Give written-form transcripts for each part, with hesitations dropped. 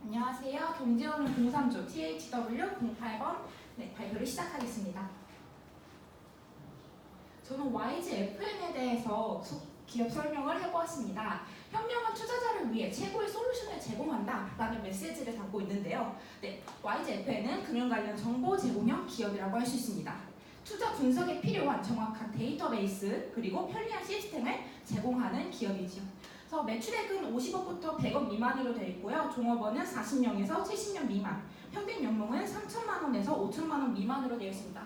안녕하세요. 경제원은 03조 THW08번 발표를 시작하겠습니다. 저는 YGFN에 대해서 기업 설명을 해보았습니다. 현명한 투자자를 위해 최고의 솔루션을 제공한다 라는 메시지를 담고 있는데요. YGFN은 금융 관련 정보 제공형 기업이라고 할 수 있습니다. 투자 분석에 필요한 정확한 데이터베이스 그리고 편리한 시스템을 제공하는 기업이죠. 그래서 매출액은 50억부터 100억 미만으로 되어 있고요. 종업원은 40명에서 70명 미만, 평균 연봉은 3천만 원에서 5천만 원 미만으로 되어 있습니다.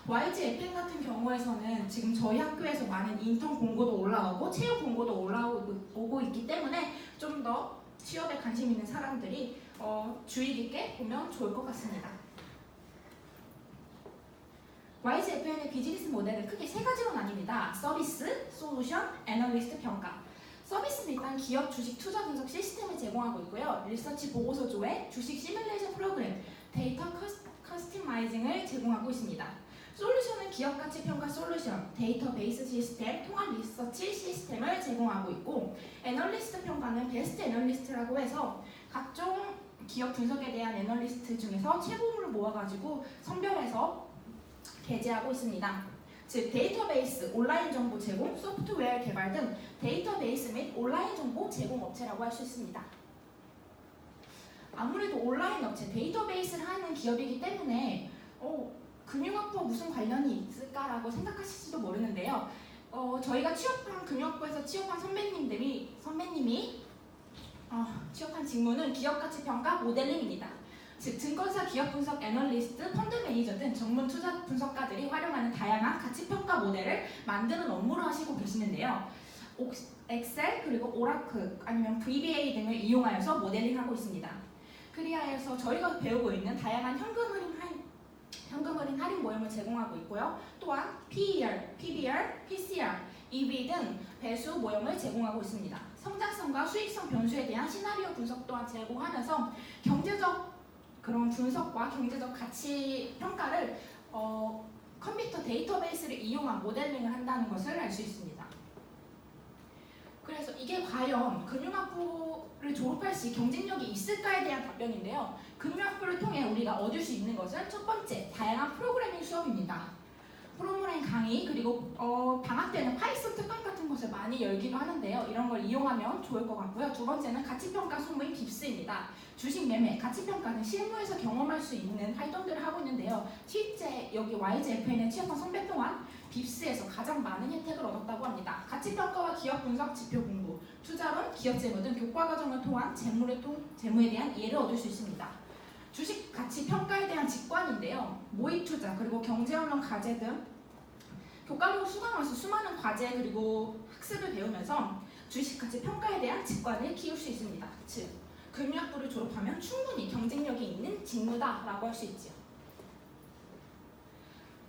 YGFN 같은 경우에서는 지금 저희 학교에서 많은 인턴 공고도 올라오고 채용 공고도 올라오고 있기 때문에 좀 더 취업에 관심 있는 사람들이 주의 깊게 보면 좋을 것 같습니다. YGFN의 비즈니스 모델은 크게 세 가지로 나뉩니다. 서비스, 솔루션, 애널리스트 평가. 서비스는 일단 기업 주식 투자 분석 시스템을 제공하고 있고요. 리서치 보고서 조회, 주식 시뮬레이션 프로그램, 데이터 커스터마이징을 제공하고 있습니다. 솔루션은 기업 가치 평가 솔루션, 데이터베이스 시스템, 통합 리서치 시스템을 제공하고 있고, 애널리스트 평가는 베스트 애널리스트라고 해서 각종 기업 분석에 대한 애널리스트 중에서 최고를 모아가지고 선별해서 게재하고 있습니다. 즉 데이터베이스, 온라인 정보 제공, 소프트웨어 개발 등 데이터베이스 및 온라인 정보 제공 업체라고 할 수 있습니다. 아무래도 온라인 업체, 데이터베이스를 하는 기업이기 때문에 금융학부와 무슨 관련이 있을까라고 생각하실지도 모르는데요. 저희가 금융학부에서 취업한 선배님이 취업한 직무는 기업가치평가 모델링입니다. 즉 증권사 기업분석 애널리스트, 펀드 매니저 등 전문 투자 분석가들이 활용하는 다양한 가치평가 모델을 만드는 업무를 하시고 계시는데요. 엑셀 그리고 오라클 아니면 VBA 등을 이용하여서 모델링하고 있습니다. 그리하여서 저희가 배우고 있는 다양한 현금 흐름 할인 모형을 제공하고 있고요. 또한 PER, PBR, PCR, EV 등 배수 모형을 제공하고 있습니다. 성장성과 수익성 변수에 대한 시나리오 분석 또한 제공하면서 경제적 그런 분석과 경제적 가치 평가를 컴퓨터 데이터베이스를 이용한 모델링을 한다는 것을 알 수 있습니다. 그래서 이게 과연 금융학부를 졸업할 시 경쟁력이 있을까에 대한 답변인데요. 금융학부를 통해 우리가 얻을 수 있는 것은 첫 번째, 다양한 프로그래밍 수업입니다. 프로그래밍 강의 그리고 방학 때는 파이썬 특강 같은 것을 많이 열기도 하는데요. 이런 걸 이용하면 좋을 것 같고요. 두 번째는 가치평가 소모임 빕스입니다. 주식 매매, 가치평가는 실무에서 경험할 수 있는 활동들을 하고 있는데요. 실제 여기 YGFN에 취업한 선배 또한 빕스에서 가장 많은 혜택을 얻었다고 합니다. 가치평가와 기업 분석, 지표 공부, 투자론, 기업 재무 등 교과 과정을 통한 재무에 대한 이해를 얻을 수 있습니다. 주식 가치 평가에 대한 직관인데요. 모의 투자 그리고 경제언론 과제 등 교과목을 수강하면서 수많은 과제 그리고 학습을 배우면서 주식 가치 평가에 대한 직관을 키울 수 있습니다. 즉 금융학부를 졸업하면 충분히 경쟁력이 있는 직무다라고 할 수 있죠.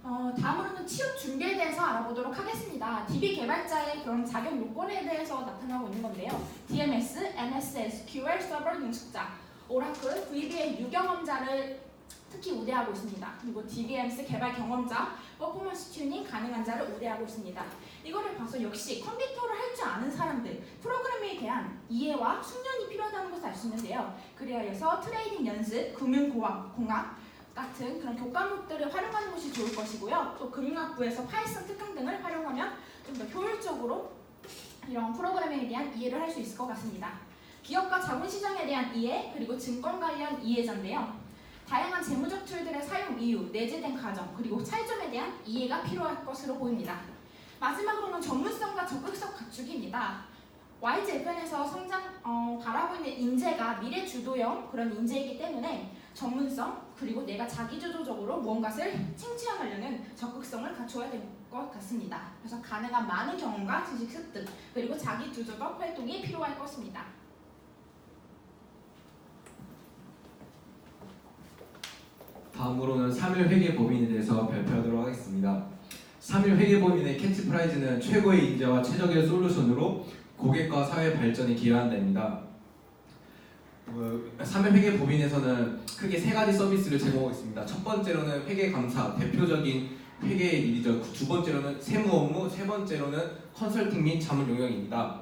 다음으로는 취업 준비에 대해서 알아보도록 하겠습니다. DB 개발자의 그런 자격 요건에 대해서 나타나고 있는 건데요. DMS, MS, SQL 서버 능숙자, 오라클, VBA 유경험자를 특히 우대하고 있습니다. 그리고 DBMS 개발 경험자, 퍼포먼스 튜닝 가능한 자를 우대하고 있습니다. 이거를 봐서 역시 컴퓨터를 할 줄 아는 사람들, 프로그래밍에 대한 이해와 숙련이 필요하다는 것을 알 수 있는데요. 그리하여서 트레이딩 연습, 금융공학 같은 그런 교과목들을 활용하는 것이 좋을 것이고요. 또 금융학부에서 파이썬 특강 등을 활용하면 좀 더 효율적으로 이런 프로그래밍에 대한 이해를 할 수 있을 것 같습니다. 기업과 자본시장에 대한 이해, 그리고 증권 관련 이해자인데요. 다양한 재무적 툴들의 사용 이유, 내재된 과정, 그리고 차이점에 대한 이해가 필요할 것으로 보입니다. 마지막으로는 전문성과 적극성 갖추기입니다. YGFN에서 바라고 있는 인재가 미래 주도형 그런 인재이기 때문에 전문성, 그리고 내가 자기주도적으로 무언가를 칭취하려는 적극성을 갖춰야 될 것 같습니다. 그래서 가능한 많은 경험과 지식 습득, 그리고 자기주도적 활동이 필요할 것입니다. 다음으로는 3일 회계법인에 대해서 발표하도록 하겠습니다. 3일 회계법인의 캐치프라이즈는 최고의 인재와 최적의 솔루션으로 고객과 사회 발전에 기여한다입니다. 3일 회계법인에서는 크게 세 가지 서비스를 제공하고 있습니다. 첫 번째로는 회계감사, 대표적인 회계의 일이죠. 두 번째로는 세무 업무, 세 번째로는 컨설팅 및 자문 용역입니다.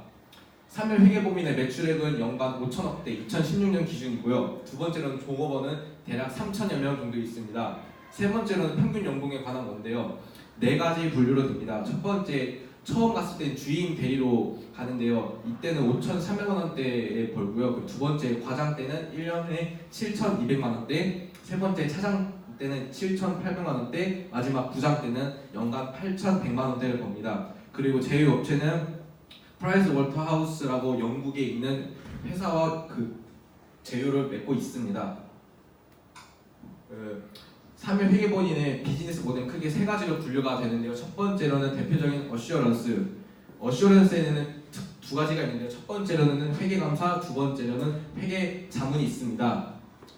3일 회계법인의 매출액은 연간 5천억대 2016년 기준이고요. 두 번째로는 종업원은 대략 3천여 명 정도 있습니다. 세 번째로는 평균 연봉에 관한 건데요. 네 가지 분류로 됩니다. 첫 번째, 처음 갔을 때 주임 대리로 가는데요. 이때는 5,300만 원대에 벌고요. 그 두 번째, 과장 때는 1년에 7,200만 원대, 세 번째, 차장 때는 7,800만 원대, 마지막 부장 때는 연간 8,100만 원대를 법니다. 그리고 제휴 업체는 프라이스 월터하우스라고 영국에 있는 회사와 그 제휴를 맺고 있습니다. 3일 회계본인의 비즈니스 모델은 크게 세 가지로 분류가 되는데요. 첫 번째로는 대표적인 어슈어런스. 어슈어런스에는 두 가지가 있는데요. 첫 번째로는 회계감사, 두 번째로는 회계자문이 있습니다.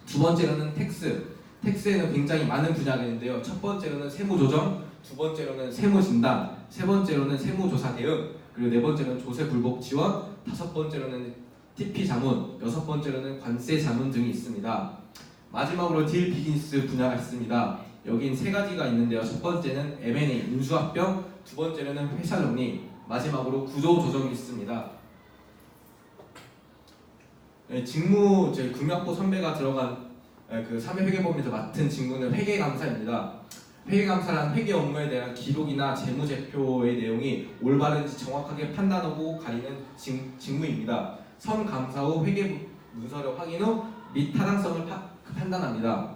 두 번째로는 텍스. 텍스에는 굉장히 많은 분야가 있는데요. 첫 번째로는 세무조정, 두 번째로는 세무진단, 세 번째로는 세무조사 대응, 그리고 네 번째로는 조세불복 지원, 다섯 번째로는 TP 자문, 여섯 번째로는 관세 자문 등이 있습니다. 마지막으로 딜 비즈니스 분야가 있습니다. 여긴 세 가지가 있는데요. 첫 번째는 M&A, 인수합병, 두 번째로는 회사 정리, 마지막으로 구조 조정이 있습니다. 직무, 제 금융학부 선배가 들어간 그 3회 회계법인에서 맡은 직무는 회계감사입니다. 회계감사란 회계 업무에 대한 기록이나 재무제표의 내용이 올바른지 정확하게 판단하고 가리는 직무입니다. 선감사 후 회계 문서를 확인 후 및 타당성을 판단합니다.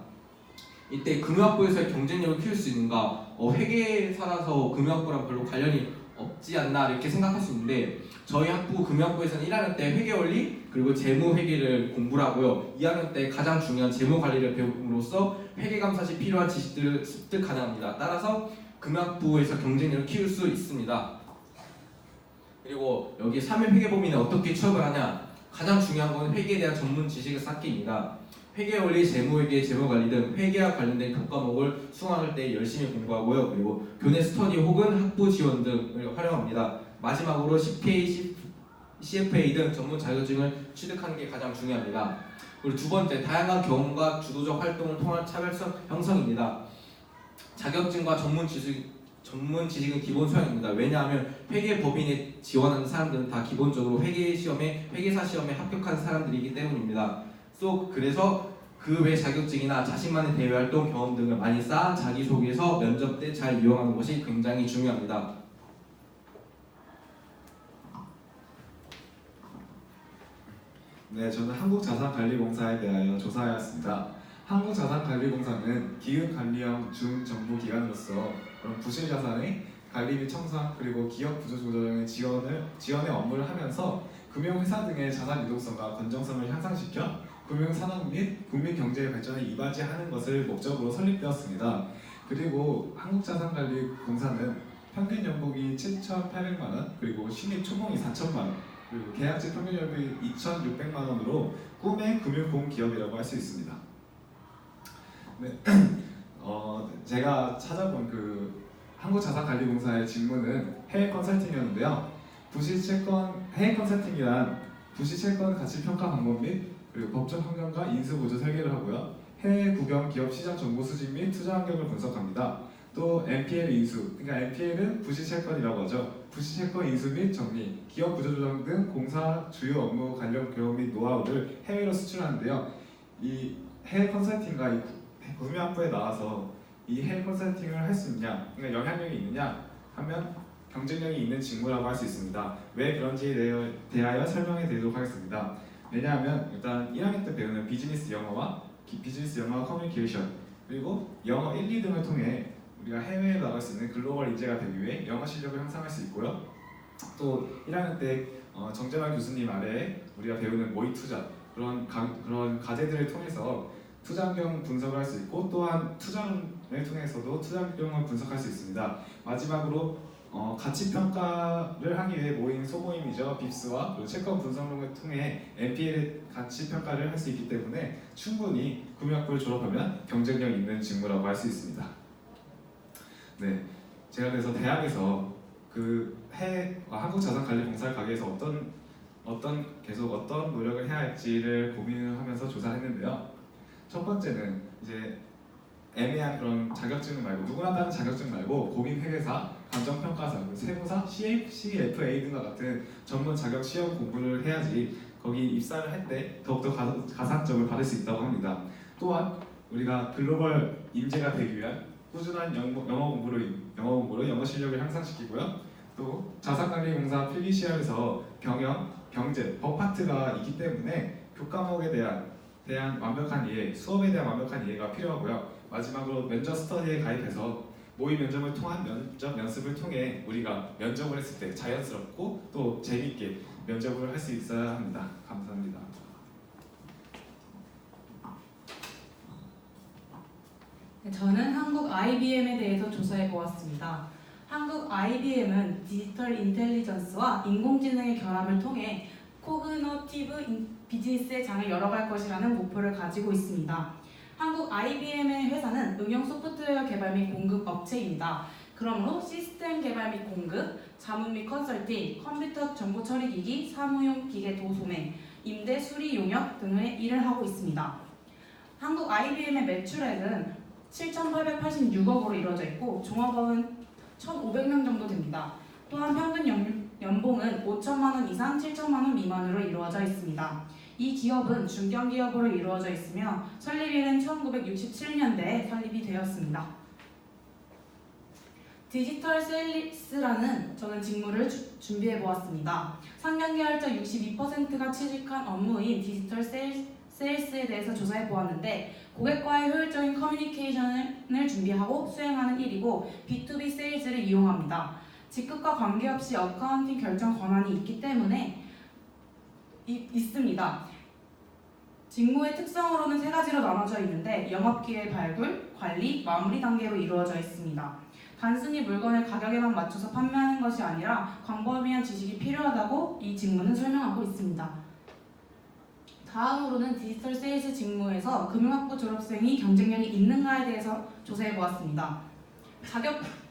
이때 금융학부에서의 경쟁력을 키울 수 있는가? 회계사라서 금융학부랑 별로 관련이 없지 않나 이렇게 생각할 수 있는데, 저희 학부 금융학부에서는 1학년 때 회계원리 그리고 재무회계를 공부를 하고요. 2학년 때 가장 중요한 재무관리를 배움으로써 회계감사 시 필요한 지식들을 습득 가능합니다. 따라서 금융학부에서 경쟁력을 키울 수 있습니다. 그리고 여기 3일 회계법인은 어떻게 취업을 하냐? 가장 중요한 건 회계에 대한 전문 지식을 쌓기입니다. 회계원리, 재무회계, 재무관리 등 회계와 관련된 교과목을 수강할 때 열심히 공부하고요. 그리고 교내 스터디 혹은 학부 지원 등을 활용합니다. 마지막으로 CPA, CFA 등 전문 자격증을 취득하는 게 가장 중요합니다. 그리고 두 번째, 다양한 경험과 주도적 활동을 통한 차별성 형성입니다. 자격증과 전문 지식은 기본 소양입니다. 왜냐하면 회계법인에 지원하는 사람들은 다 기본적으로 회계사 시험에 합격한 사람들이기 때문입니다. 그래서 그 외 자격증이나 자신만의 대외 활동 경험 등을 많이 쌓아 자기소개서, 면접 때 잘 이용하는 것이 굉장히 중요합니다. 네, 저는 한국자산관리공사에 대하여 조사하였습니다. 한국자산관리공사는 기금관리형 중정부기관으로서 그런 부실자산의 관리 및 청산 그리고 기업 구조조정의 지원의 업무를 하면서 금융회사 등의 자산 유동성과 건전성을 향상시켜 금융산업 및 국민 경제의 발전에 이바지하는 것을 목적으로 설립되었습니다. 그리고 한국자산관리공사는 평균 연봉이 7,800만 원, 그리고 신입 초봉이 4천만 원, 그리고 계약직 평균 연봉이 2,600만 원으로 꿈의 금융공기업이라고 할 수 있습니다. 네, 제가 찾아본 그 한국자산관리공사의 직무는 해외 컨설팅이었는데요. 해외 컨설팅이란 부실채권 가치평가 방법 및 그리고 법적 환경과 인수 보조 설계를 하고요. 해외 국영 기업 시장 정보 수집 및 투자 환경을 분석합니다. 또 NPL 인수, 그러니까 NPL은 부실채권이라고 하죠. 부실채권 인수 및 정리, 기업 구조조정 등 공사 주요 업무 관련 교육 및 노하우를 해외로 수출하는데요. 이 해외 컨설팅과 이 금융학부에 나와서 이 해외 컨설팅을 할 수 있냐, 그러니까 영향력이 있느냐 하면 경쟁력이 있는 직무라고 할 수 있습니다. 왜 그런지에 대하여 설명해 드리도록 하겠습니다. 왜냐하면 일단 1학년 때 배우는 비즈니스 영어 커뮤니케이션 그리고 영어 1, 2등을 통해 우리가 해외에 나갈 수 있는 글로벌 인재가 되기 위해 영어 실력을 향상할 수 있고요. 또 1학년 때 정재환 교수님 아래에 우리가 배우는 모의 투자 그런 과제들을 통해서 투자 환경 분석을 할 수 있고, 또한 투자론을 통해서도 투자 환경을 분석할 수 있습니다. 마지막으로 가치 평가를 하기 위해 모인 소모임이죠. 빕스와 그리고 채권 분석론을 통해 NPL 가치 평가를 할 수 있기 때문에 충분히 금융학부를 졸업하면 경쟁력 있는 직무라고 할 수 있습니다. 네, 제가 그래서 대학에서 그 한국자산관리공사를 가기 위해서 계속 어떤 노력을 해야 할지를 고민을 하면서 조사를 했는데요. 첫 번째는 이제 애매한 그런 자격증 말고, 누구나 다른 자격증 말고 공인회계사, 감정평가사, 세무사, CFA 등과 같은 전문 자격 시험 공부를 해야지 거기 입사를 할 때 더욱더 가산점을 받을 수 있다고 합니다. 또한 우리가 글로벌 인재가 되기 위한 꾸준한 영어 공부로 영어 실력을 향상시키고요. 또 자산관리공사 필기 시험에서 경영, 경제, 법 파트가 있기 때문에 교과목에 대한 완벽한 이해, 수업에 대한 완벽한 이해가 필요하고요. 마지막으로 면접 스터디에 가입해서 모의 면접을 통한 면접 연습을 통해 우리가 면접을 했을 때 자연스럽고 또 재밌게 면접을 할 수 있어야 합니다. 감사합니다. 네, 저는 한국 IBM에 대해서 조사해 보았습니다. 한국 IBM은 디지털 인텔리전스와 인공지능의 결합을 통해 코그너티브 비즈니스의 장을 열어갈 것이라는 목표를 가지고 있습니다. 한국 IBM의 회사는 응용 소프트웨어 개발 및 공급 업체입니다. 그러므로 시스템 개발 및 공급, 자문 및 컨설팅, 컴퓨터 정보 처리기기, 사무용 기계 도소매, 임대 수리 용역 등의 일을 하고 있습니다. 한국 IBM의 매출액은 7,886억으로 이루어져 있고 종업원은 1,500명 정도 됩니다. 또한 평균 연봉은 5천만 원 이상 7천만 원 미만으로 이루어져 있습니다. 이 기업은 중견기업으로 이루어져 있으며 설립일은 1967년대에 설립이 되었습니다. 디지털 세일스라는 저는 직무를 준비해 보았습니다. 상경계열자 62%가 취직한 업무인 디지털 세일스에 대해서 조사해 보았는데 고객과의 효율적인 커뮤니케이션을 준비하고 수행하는 일이고 B2B 세일즈를 이용합니다. 직급과 관계없이 어카운팅 결정 권한이 있기 때문에 있습니다. 직무의 특성으로는 세 가지로 나눠져 있는데 영업기회 발굴, 관리, 마무리 단계로 이루어져 있습니다. 단순히 물건을 가격에만 맞춰서 판매하는 것이 아니라 광범위한 지식이 필요하다고 이 직무는 설명하고 있습니다. 다음으로는 디지털 세일즈 직무에서 금융학부 졸업생이 경쟁력이 있는가에 대해서 조사해 보았습니다.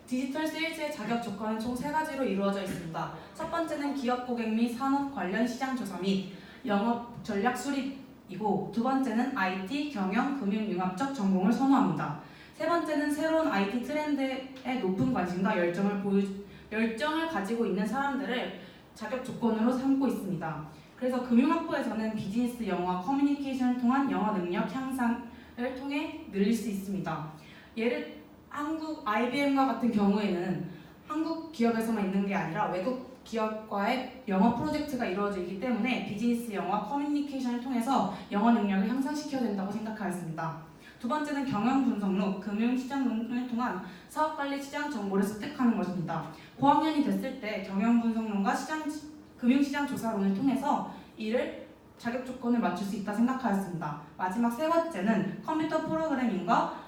디지털 세일즈의 자격 조건은 총 3가지로 이루어져 있습니다. 첫 번째는 기업 고객 및 산업 관련 시장 조사 및 영업 전략 수립이고 두 번째는 IT, 경영, 금융 융합적 전공을 선호합니다. 세 번째는 새로운 IT 트렌드에 높은 관심과 열정을 가지고 있는 사람들을 자격 조건으로 삼고 있습니다. 그래서 금융학부에서는 비즈니스 영어와 커뮤니케이션을 통한 영어 능력 향상을 통해 늘릴 수 있습니다. 한국 IBM과 같은 경우에는 한국 기업에서만 있는 게 아니라 외국 기업과의 영어 프로젝트가 이루어져 있기 때문에 비즈니스 영어와 커뮤니케이션을 통해서 영어 능력을 향상시켜야 된다고 생각하였습니다. 두 번째는 경영 분석로 금융시장 등을 통한 사업관리 시장 정보를 습득하는 것입니다. 고학년이 됐을 때 경영 분석론과 금융시장 조사론을 통해서 이를 자격 조건을 맞출 수 있다 생각하였습니다. 마지막 세 번째는 컴퓨터 프로그래밍과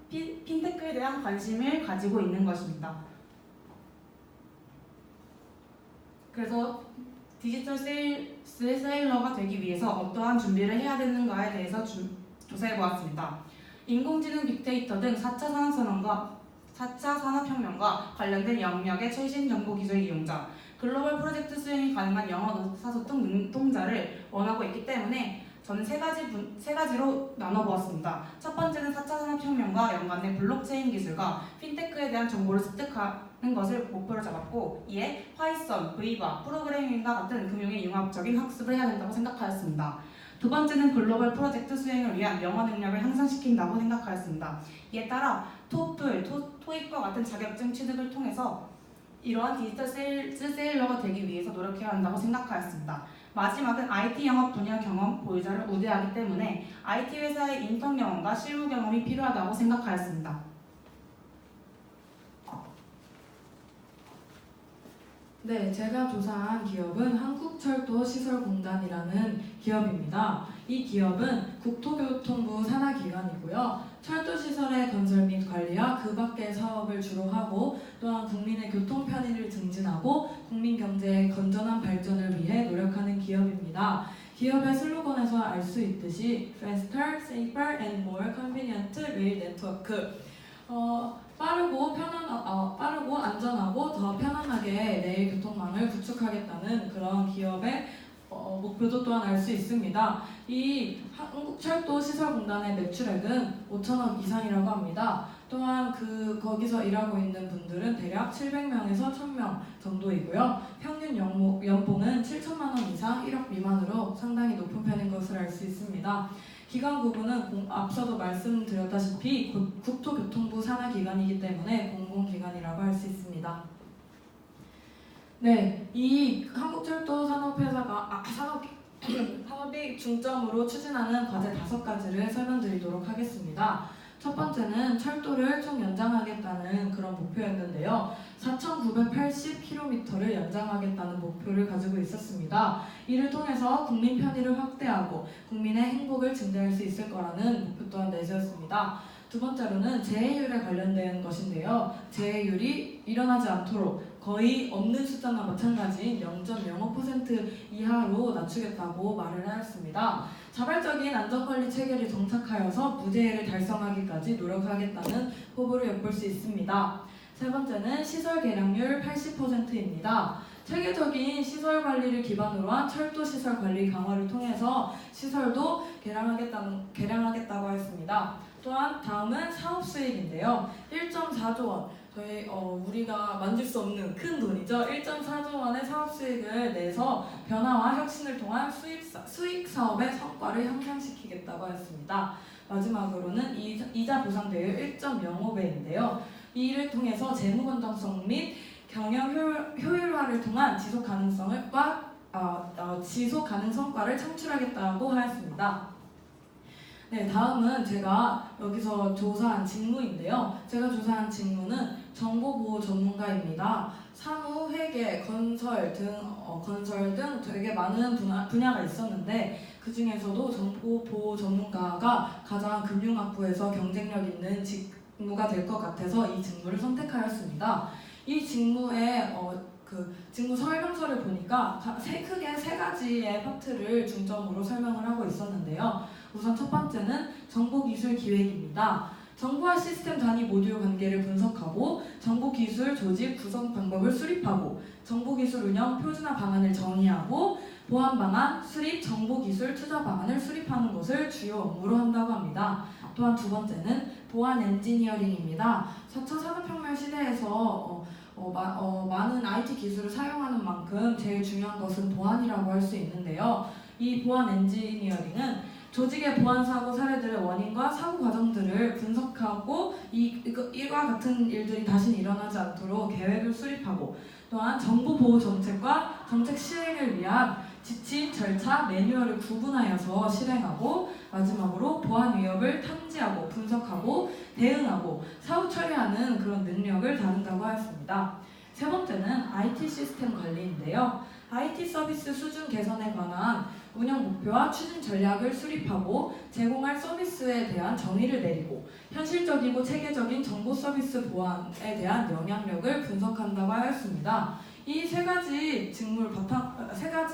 핀테크에 대한 관심을 가지고 있는 것입니다. 그래서 디지털 세일러가 되기 위해서 어떠한 준비를 해야 되는가에 대해서 조사해 보았습니다. 인공지능 빅데이터 등 4차 산업혁명과 관련된 영역의 최신 정보기술 이용자, 글로벌 프로젝트 수행이 가능한 영어 의사소통 능동자를 원하고 있기 때문에 저는 세 가지로 나눠보았습니다. 첫 번째는 4차 산업혁명과 연관된 블록체인 기술과 핀테크에 대한 정보를 습득하는 것을 목표로 잡았고 이에 파이썬, 브이바, 프로그래밍과 같은 금융의 융합적인 학습을 해야 된다고 생각하였습니다. 두 번째는 글로벌 프로젝트 수행을 위한 영어 능력을 향상시킨다고 생각하였습니다. 이에 따라 토플, 토익과 같은 자격증 취득을 통해서 이러한 디지털 세일러가 되기 위해서 노력해야 한다고 생각하였습니다. 마지막은 IT 영업 분야 경험 보유자를 우대하기 때문에 IT 회사의 인턴 경험과 실무 경험이 필요하다고 생각하였습니다. 네, 제가 조사한 기업은 한국철도시설공단이라는 기업입니다. 이 기업은 국토교통부 산하기관이고요. 철도시설의 건설 및 관리와 그 밖의 사업을 주로 하고 또한 국민의 교통 편의를 증진하고 국민 경제의 건전한 발전을 위해 노력하는 기업입니다. 기업의 슬로건에서 알 수 있듯이 Faster, Safer and More Convenient Rail Network 빠르고 안전하고 더 편안하게 레일 교통망을 구축하겠다는 그런 기업의 목표도 또한 알 수 있습니다. 이 한국철도시설공단의 매출액은 5천억 이상이라고 합니다. 또한 거기서 일하고 있는 분들은 대략 700명에서 1000명 정도이고요. 평균 연봉은 7천만 원 이상 1억 미만으로 상당히 높은 편인 것을 알 수 있습니다. 기관 구분은 앞서도 말씀드렸다시피 국토교통부 산하기관이기 때문에 공공기관이라고 할 수 있습니다. 네, 이 한국철도산업회사가 산업이 중점으로 추진하는 과제 5가지를 설명드리도록 하겠습니다. 첫 번째는 철도를 총 연장하겠다는 그런 목표였는데요. 4,980km를 연장하겠다는 목표를 가지고 있었습니다. 이를 통해서 국민 편의를 확대하고 국민의 행복을 증대할 수 있을 거라는 목표 또한 내세웠습니다. 두 번째로는 재해율에 관련된 것인데요. 재해율이 일어나지 않도록 거의 없는 숫자나 마찬가지인 0.05% 이하로 낮추겠다고 말을 하였습니다. 자발적인 안전관리 체계를 정착하여서 무재해를 달성하기까지 노력하겠다는 포부를 엿볼 수 있습니다. 세 번째는 시설 개량률 80%입니다. 체계적인 시설 관리를 기반으로 한 철도 시설 관리 강화를 통해서 시설도 개량하겠다고 했습니다. 또한 다음은 사업 수익인데요. 1.4조 원, 우리가 만질 수 없는 큰 돈이죠. 1.4조 원의 사업 수익을 내서 변화와 혁신을 통한 수익 사업의 성과를 향상시키겠다고 했습니다. 마지막으로는 이자 보상 배율 1.05배인데요. 이를 통해서 재무 건전성 및 경영 효율화를 통한 지속 가능 성과를 창출하겠다고 하였습니다. 네, 다음은 제가 여기서 조사한 직무인데요. 제가 조사한 직무는 정보보호 전문가입니다. 사무, 회계, 건설 등 되게 많은 분야가 있었는데 그 중에서도 정보보호 전문가가 가장 금융학부에서 경쟁력 있는 직무가 될 것 같아서 이 직무를 선택하였습니다. 이 직무의 직무 설명서를 보니까 크게 세 가지의 파트를 중점으로 설명을 하고 있었는데요. 우선 첫 번째는 정보기술 기획입니다. 정보와 시스템 단위 모듈 관계를 분석하고 정보기술 조직 구성 방법을 수립하고 정보기술 운영 표준화 방안을 정의하고 보안 방안, 수립, 정보기술 투자 방안을 수립하는 것을 주요 업무로 한다고 합니다. 또한 두 번째는 보안 엔지니어링입니다. 4차 산업혁명 시대에서 많은 IT 기술을 사용하는 만큼 제일 중요한 것은 보안이라고 할 수 있는데요. 이 보안 엔지니어링은 조직의 보안 사고 사례들의 원인과 사고 과정들을 분석하고 이와 같은 일들이 다시 일어나지 않도록 계획을 수립하고 또한 정보 보호 정책과 정책 실행을 위한 지침, 절차, 매뉴얼을 구분하여서 실행하고 마지막으로 보안 위협을 탐지하고 분석하고 대응하고 사후 처리하는 그런 능력을 다룬다고 하였습니다. 세 번째는 IT 시스템 관리인데요. IT 서비스 수준 개선에 관한 운영 목표와 추진 전략을 수립하고 제공할 서비스에 대한 정의를 내리고 현실적이고 체계적인 정보 서비스 보안에 대한 영향력을 분석한다고 하였습니다. 이 세 가지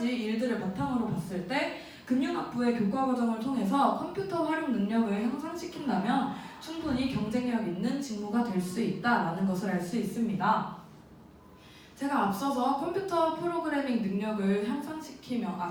일들을 바탕으로 봤을 때 금융학부의 교과 과정을 통해서 컴퓨터 활용 능력을 향상시킨다면 충분히 경쟁력 있는 직무가 될 수 있다라는 것을 알 수 있습니다. 제가 앞서서 컴퓨터 프로그래밍 능력을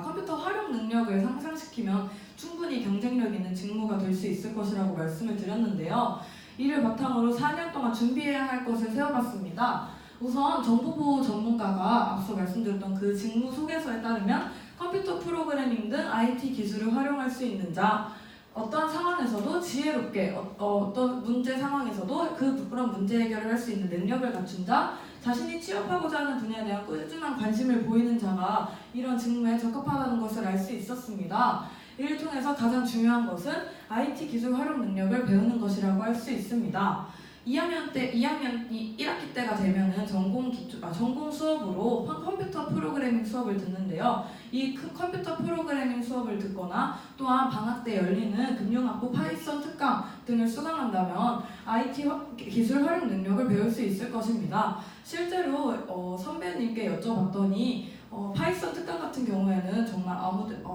컴퓨터 활용 능력을 향상시키면 충분히 경쟁력 있는 직무가 될 수 있을 것이라고 말씀을 드렸는데요. 이를 바탕으로 4년 동안 준비해야 할 것을 세워봤습니다. 우선 정보보호 전문가가 앞서 말씀드렸던 그 직무 소개서에 따르면 컴퓨터 프로그래밍 등 IT 기술을 활용할 수 있는 자, 어떠한 상황에서도 지혜롭게 어떤 문제 상황에서도 그런 문제 해결을 할 수 있는 능력을 갖춘 자, 자신이 취업하고자 하는 분야에 대한 꾸준한 관심을 보이는 자가 이런 직무에 적합하다는 것을 알 수 있었습니다. 이를 통해서 가장 중요한 것은 IT 기술 활용 능력을 배우는 것이라고 할 수 있습니다. 1학기 때가 되면은 전공 수업으로 컴퓨터 프로그래밍 수업을 듣는데요. 이 컴퓨터 프로그래밍 수업을 듣거나 또한 방학 때 열리는 금융학부 파이썬 특강 등을 수강한다면 IT 기술 활용 능력을 배울 수 있을 것입니다. 실제로 선배님께 여쭤봤더니 파이썬 특강 같은 경우에는 정말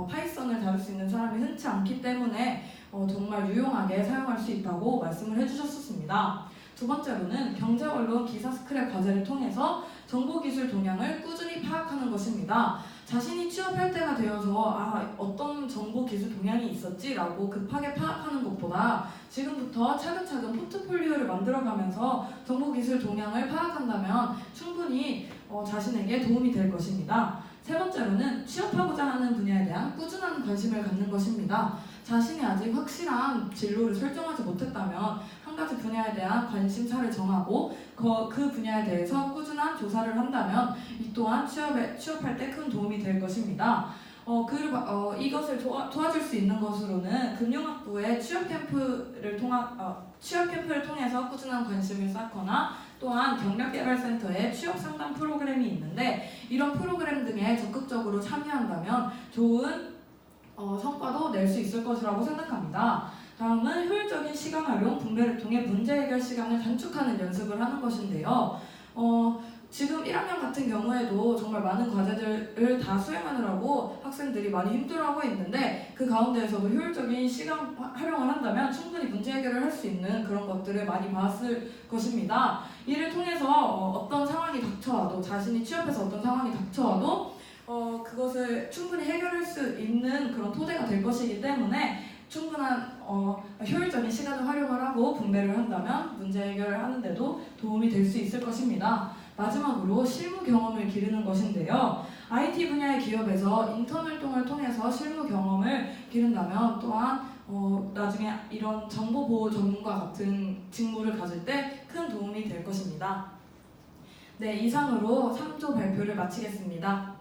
파이썬을 다룰 수 있는 사람이 흔치 않기 때문에 정말 유용하게 사용할 수 있다고 말씀을 해주셨습니다. 두 번째로는 경제 언론 기사 스크랩 과제를 통해서 정보기술 동향을 꾸준히 파악하는 것입니다. 자신이 취업할 때가 되어서 어떤 정보 기술 동향이 있었지라고 급하게 파악하는 것보다 지금부터 차근차근 포트폴리오를 만들어가면서 정보 기술 동향을 파악한다면 충분히 자신에게 도움이 될 것입니다. 세 번째로는 취업하고자 하는 분야에 대한 꾸준한 관심을 갖는 것입니다. 자신이 아직 확실한 진로를 설정하지 못했다면 한 가지 분야에 대한 관심사를 정하고 그 분야에 대해서 꾸준한 조사를 한다면 이 또한 취업할 때 큰 도움이 될 것입니다. 이것을 도와줄 수 있는 것으로는 금융학부의 취업 캠프를 통해서 꾸준한 관심을 쌓거나 또한 경력개발센터의 취업 상담 프로그램이 있는데 이런 프로그램 등에 적극적으로 참여한다면 좋은 성과도 낼 수 있을 것이라고 생각합니다. 다음은 효율적인 시간 활용, 분배를 통해 문제 해결 시간을 단축하는 연습을 하는 것인데요. 지금 1학년 같은 경우에도 정말 많은 과제들을 다 수행하느라고 학생들이 많이 힘들어하고 있는데 그 가운데에서도 효율적인 시간 활용을 한다면 충분히 문제 해결을 할 수 있는 그런 것들을 많이 봤을 것입니다. 이를 통해서 어떤 상황이 닥쳐와도 자신이 취업해서 어떤 상황이 닥쳐와도 그것을 충분히 해결할 수 있는 그런 토대가 될 것이기 때문에 충분한 효율적인 시간을 활용을 하고 분배를 한다면 문제 해결을 하는데도 도움이 될 수 있을 것입니다. 마지막으로 실무 경험을 기르는 것인데요. IT 분야의 기업에서 인턴 활동을 통해서 실무 경험을 기른다면 또한 나중에 이런 정보보호 전문가 같은 직무를 가질 때 큰 도움이 될 것입니다. 네, 이상으로 3조 발표를 마치겠습니다.